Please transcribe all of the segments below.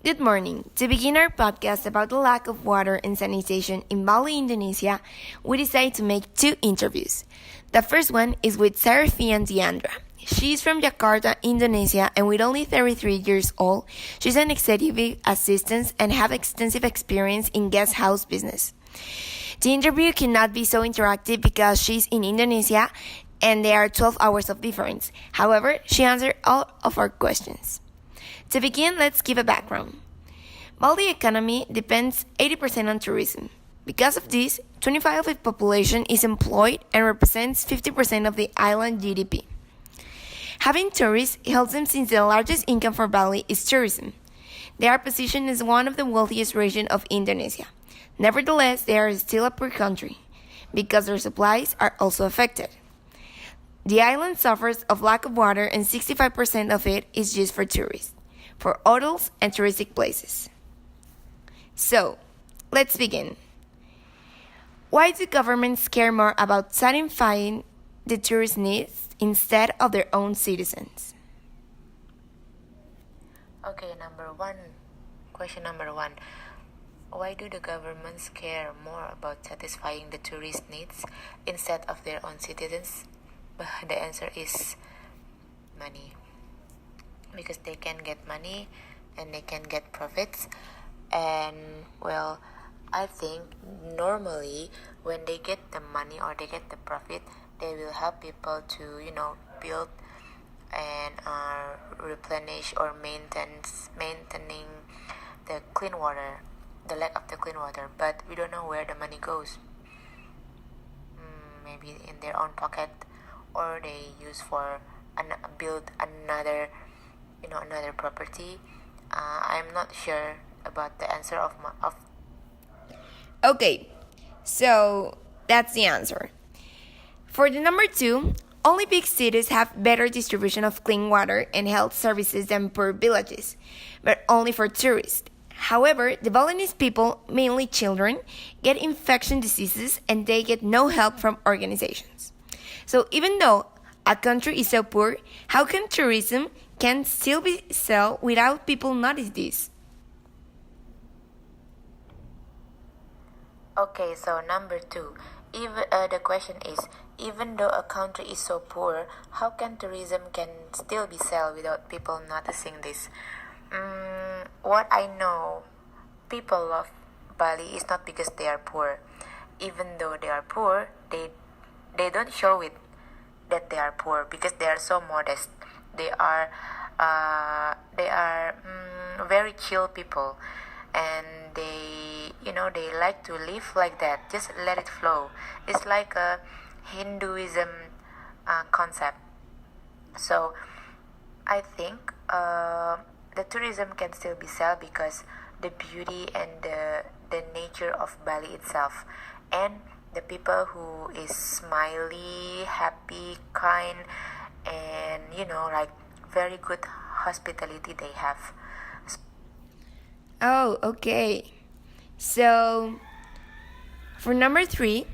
Good morning. To begin our podcast about the lack of water and sanitation in Bali, Indonesia, we decided to make two interviews. The first one is with Seraphine Diandra. She is from Jakarta, Indonesia, and with only 33 years old, she's an executive assistant and have extensive experience in guest house business. The interview cannot be so interactive because she's in Indonesia and there are 12 hours of difference. However, she answered all of our questions. To begin, let's give a background. Bali economy depends 80% on tourism. Because of this, 25% of the population is employed and represents 50% of the island GDP. Having tourists helps them since the largest income for Bali is tourism. They are positioned as one of the wealthiest regions of Indonesia. Nevertheless, they are still a poor country because their supplies are also affected. The island suffers of lack of water and 65% of it is used for tourists, for hotels and touristic places. So, let's begin. Why do governments care more about satisfying the tourist needs instead of their own citizens? Okay, question number one. Why do the governments care more about satisfying the tourist needs instead of their own citizens? The answer is money. Because they can get money and they can get profits. And well, I think normally when they get the money or they get the profit, they will help people to build and replenish or maintaining the clean water, the lack of the clean water. But we don't know where the money goes. Maybe in their own pocket, or they use for build another property. I'm not sure about the answer of. Okay, so that's the answer. For the number two, only big cities have better distribution of clean water and health services than poor villages, but only for tourists. However, the Balinese people, mainly children, get infection diseases and they get no help from organizations. So even though a country is so poor, how can tourism can still be sell without people notice this? Okay, so number two, the question is, even though a country is so poor, how can tourism can still be sell without people noticing this? What I know, people love Bali is not because they are poor. Even though they are poor, they don't show it that they are poor because they are so modest. They are very chill people, and they like to live like that. Just let it flow. It's like a Hinduism concept. So I think the tourism can still be sold because the beauty and the nature of Bali itself, and the people who is smiley, happy, kind, and like very good hospitality they have. Oh, okay. So, for number three,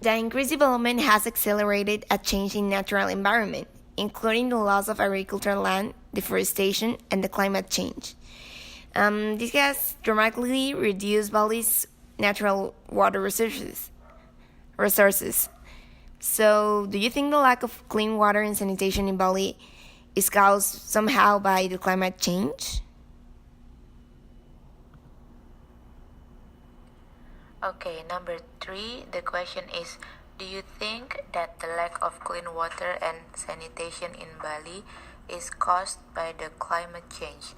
the increased development has accelerated a change in natural environment, including the loss of agricultural land, deforestation, and the climate change. This has dramatically reduced Bali's natural water resources. So, do you think the lack of clean water and sanitation in Bali is caused somehow by the climate change? Okay, number three, the question is, do you think that the lack of clean water and sanitation in Bali is caused by the climate change?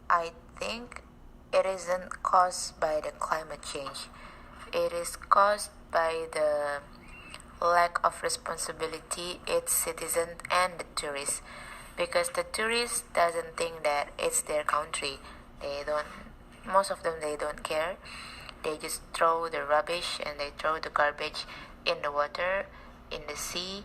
I think it isn't caused by the climate change. It is caused by the lack of responsibility its citizens and the tourists. Because the tourists doesn't think that it's their country. Most of them they don't care. They just throw the rubbish and they throw the garbage in the water, in the sea,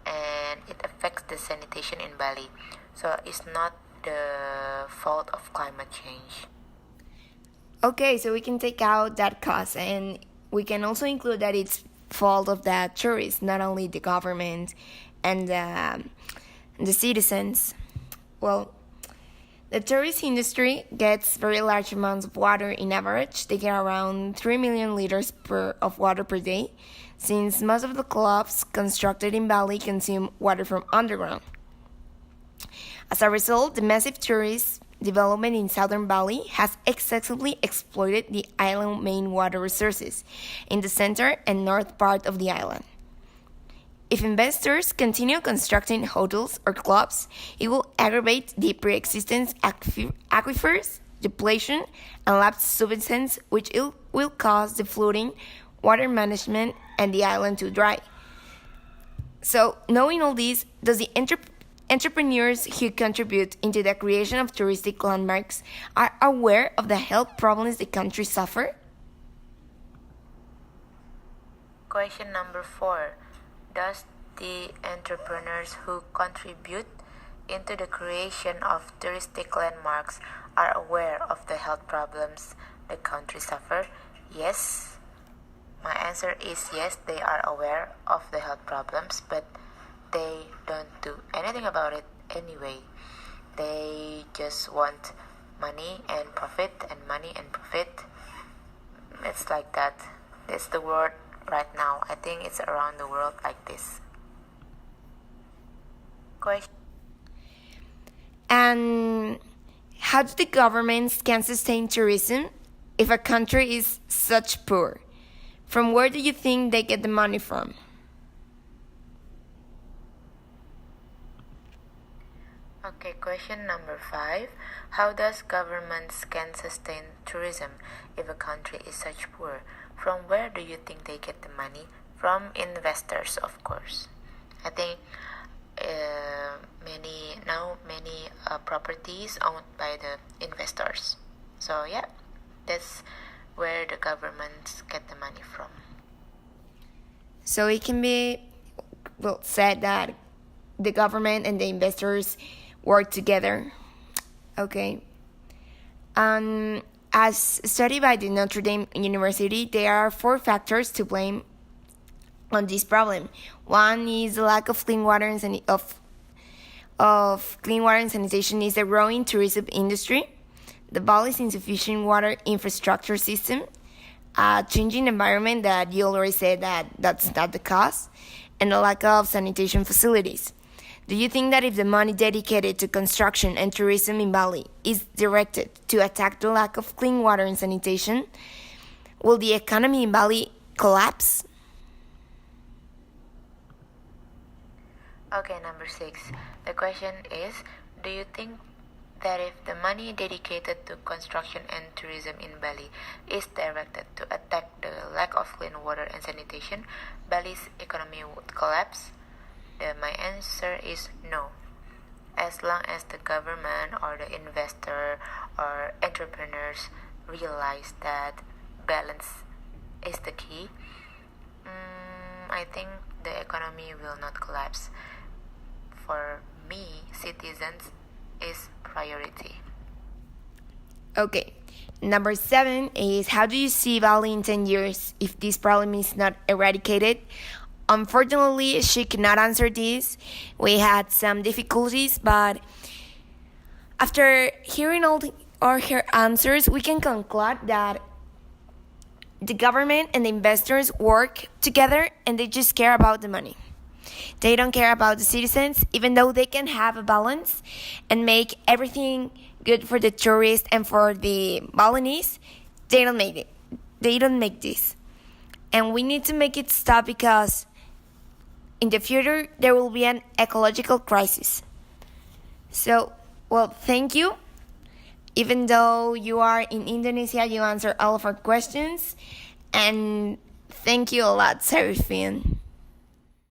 and it affects the sanitation in Bali. So it's not the fault of climate change. Okay, so we can take out that cause, and we can also include that it's fault of the tourists, not only the government and the citizens. Well, The tourist industry gets very large amounts of water in average. They get around 3 million liters of water per day, since most of the clubs constructed in Bali consume water from underground. As a result, the massive tourist development in southern Bali has excessively exploited the island's main water resources in the center and north part of the island. If investors continue constructing hotels or clubs, it will aggravate the pre-existing aquifers, depletion, and lapse subsidence, which will cause the flooding, water management, and the island to dry. So, knowing all this, does the entrepreneurs who contribute into the creation of touristic landmarks are aware of the health problems the country suffers? Question number 4. Does the entrepreneurs who contribute into the creation of touristic landmarks are aware of the health problems the country suffers? Yes. My answer is yes, they are aware of the health problems, but they don't do anything about it anyway. They just want money and profit and money and profit. It's like that. That's the word right now. I think it's around the world like this. Question. And how do the governments can sustain tourism if a country is such poor? From where do you think they get the money from? Okay, question number 5. How does governments can sustain tourism if a country is such poor? From where do you think they get the money? From investors, of course. I think many properties owned by the investors. So yeah, that's where the governments get the money from. So it can be said that the government and the investors work together. Okay. As studied by the Notre Dame University, there are 4 factors to blame on this problem. One is the lack of clean water and clean water and sanitation is a growing tourism industry. The Bali's insufficient water infrastructure system, a changing environment that you already said that's not the cause, and the lack of sanitation facilities. Do you think that if the money dedicated to construction and tourism in Bali is directed to attack the lack of clean water and sanitation, will the economy in Bali collapse? Okay, number 6. The question is, do you think that if the money dedicated to construction and tourism in Bali is directed to attack the lack of clean water and sanitation, Bali's economy would collapse? My answer is no. As long as the government or the investor or entrepreneurs realize that balance is the key, I think the economy will not collapse. For me, citizens is priority. Okay. Number 7 is, how do you see Bali in 10 years if this problem is not eradicated? Unfortunately, she cannot answer this. We had some difficulties, but after hearing all her answers, we can conclude that the government and the investors work together and they just care about the money. They don't care about the citizens, even though they can have a balance and make everything good for the tourists and for the Balinese. They don't make it. They don't make this. And we need to make it stop because in the future there will be an ecological crisis. So, thank you. Even though you are in Indonesia, you answer all of our questions. And thank you a lot, Seraphine.